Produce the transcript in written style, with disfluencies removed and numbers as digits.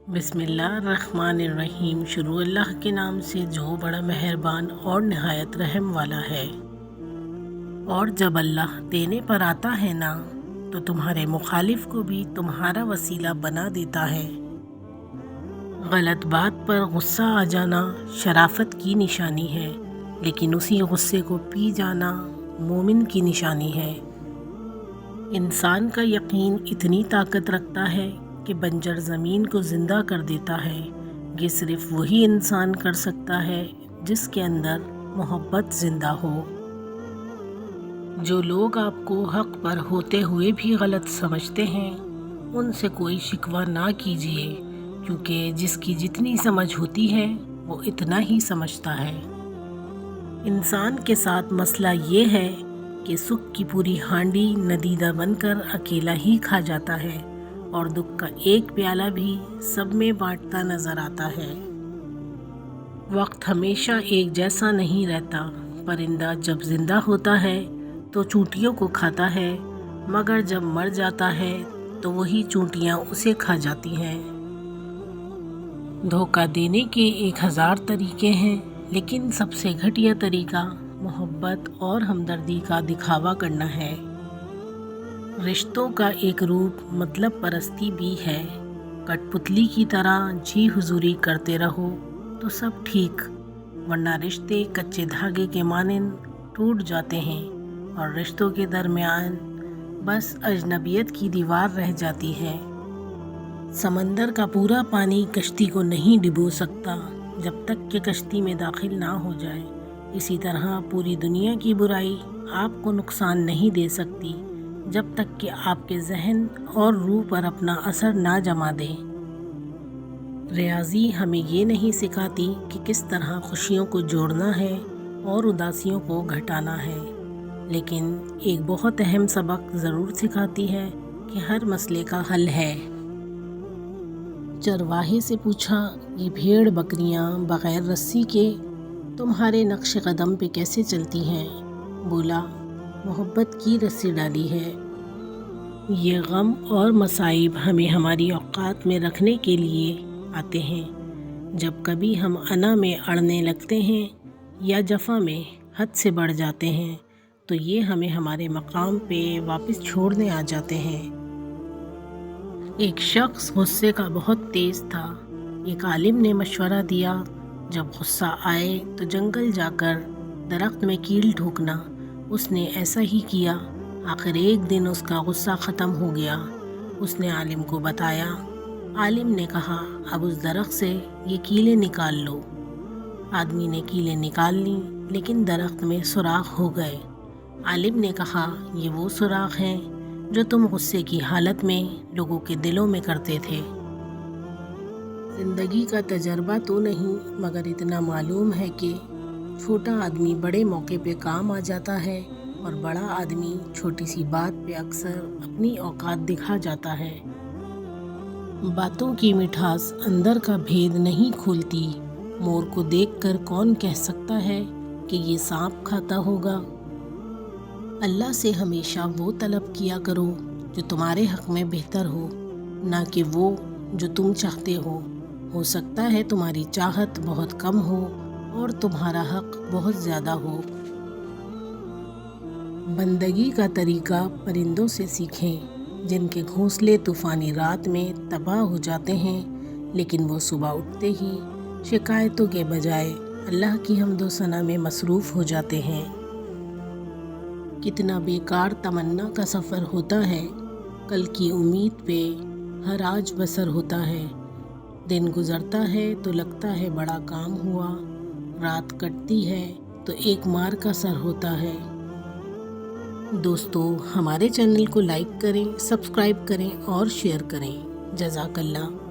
بسم اللہ الرحمن الرحیم۔ شروع اللہ کے نام سے جو بڑا مہربان اور نہایت رحم والا ہے۔ اور جب اللہ دینے پر آتا ہے نا تو تمہارے مخالف کو بھی تمہارا وسیلہ بنا دیتا ہے۔ غلط بات پر غصہ آ جانا شرافت کی نشانی ہے، لیکن اسی غصے کو پی جانا مومن کی نشانی ہے۔ انسان کا یقین اتنی طاقت رکھتا ہے کہ بنجر زمین کو زندہ کر دیتا ہے۔ یہ صرف وہی انسان کر سکتا ہے جس کے اندر محبت زندہ ہو۔ جو لوگ آپ کو حق پر ہوتے ہوئے بھی غلط سمجھتے ہیں ان سے کوئی شکوہ نہ کیجیے، کیونکہ جس کی جتنی سمجھ ہوتی ہے وہ اتنا ہی سمجھتا ہے۔ انسان کے ساتھ مسئلہ یہ ہے کہ سکھ کی پوری ہانڈی ندیدہ بن کر اکیلا ہی کھا جاتا ہے، اور دکھ کا ایک پیالہ بھی سب میں بانٹتا نظر آتا ہے۔ وقت ہمیشہ ایک جیسا نہیں رہتا۔ پرندہ جب زندہ ہوتا ہے تو چونٹیوں کو کھاتا ہے، مگر جب مر جاتا ہے تو وہی چونٹیاں اسے کھا جاتی ہیں۔ دھوکہ دینے کے 1000 طریقے ہیں، لیکن سب سے گھٹیا طریقہ محبت اور ہمدردی کا دکھاوا کرنا ہے۔ رشتوں کا ایک روپ مطلب پرستی بھی ہے۔ کٹ پتلی کی طرح جی حضوری کرتے رہو تو سب ٹھیک، ورنہ رشتے کچے دھاگے کے مانند ٹوٹ جاتے ہیں اور رشتوں کے درمیان بس اجنبیت کی دیوار رہ جاتی ہے۔ سمندر کا پورا پانی کشتی کو نہیں ڈبو سکتا جب تک کہ کشتی میں داخل نہ ہو جائے۔ اسی طرح پوری دنیا کی برائی آپ کو نقصان نہیں دے سکتی جب تک کہ آپ کے ذہن اور روح پر اپنا اثر نہ جما دے۔ ریاضی ہمیں یہ نہیں سکھاتی کہ کس طرح خوشیوں کو جوڑنا ہے اور اداسیوں کو گھٹانا ہے، لیکن ایک بہت اہم سبق ضرور سکھاتی ہے کہ ہر مسئلے کا حل ہے۔ چرواہے سے پوچھا، یہ بھیڑ بکریاں بغیر رسی کے تمہارے نقش قدم پہ کیسے چلتی ہیں؟ بولا، محبت کی رسی ڈالی ہے۔ یہ غم اور مصائب ہمیں ہماری اوقات میں رکھنے کے لیے آتے ہیں۔ جب کبھی ہم انا میں اڑنے لگتے ہیں یا جفا میں حد سے بڑھ جاتے ہیں تو یہ ہمیں ہمارے مقام پہ واپس چھوڑنے آ جاتے ہیں۔ ایک شخص غصے کا بہت تیز تھا۔ ایک عالم نے مشورہ دیا، جب غصہ آئے تو جنگل جا کر درخت میں کیل ٹھوکنا۔ اس نے ایسا ہی کیا۔ آخر ایک دن اس کا غصہ ختم ہو گیا۔ اس نے عالم کو بتایا۔ عالم نے کہا، اب اس درخت سے یہ کیلیں نکال لو۔ آدمی نے کیلیں نکال لیں، لیکن درخت میں سوراخ ہو گئے۔ عالم نے کہا، یہ وہ سوراخ ہیں جو تم غصے کی حالت میں لوگوں کے دلوں میں کرتے تھے۔ زندگی کا تجربہ تو نہیں، مگر اتنا معلوم ہے کہ چھوٹا آدمی بڑے موقع پہ کام آ جاتا ہے اور بڑا آدمی چھوٹی سی بات پہ اکثر اپنی اوقات دکھا جاتا ہے۔ باتوں کی مٹھاس اندر کا بھید نہیں کھولتی۔ مور کو دیکھ کر کون کہہ سکتا ہے کہ یہ سانپ کھاتا ہوگا؟ اللہ سے ہمیشہ وہ طلب کیا کرو جو تمہارے حق میں بہتر ہو، نہ کہ وہ جو تم چاہتے ہو۔ ہو سکتا ہے تمہاری چاہت بہت کم ہو اور تمہارا حق بہت زیادہ ہو۔ بندگی کا طریقہ پرندوں سے سیکھیں، جن کے گھونسلے طوفانی رات میں تباہ ہو جاتے ہیں، لیکن وہ صبح اٹھتے ہی شکایتوں کے بجائے اللہ کی حمد و ثنا میں مصروف ہو جاتے ہیں۔ کتنا بیکار تمنا کا سفر ہوتا ہے، کل کی امید پہ ہر آج بسر ہوتا ہے۔ دن گزرتا ہے تو لگتا ہے بڑا کام ہوا، رات کٹتی ہے تو ایک مار کا سر ہوتا ہے۔ دوستو، ہمارے چینل کو لائک کریں، سبسکرائب کریں اور شیئر کریں۔ جزاک اللہ۔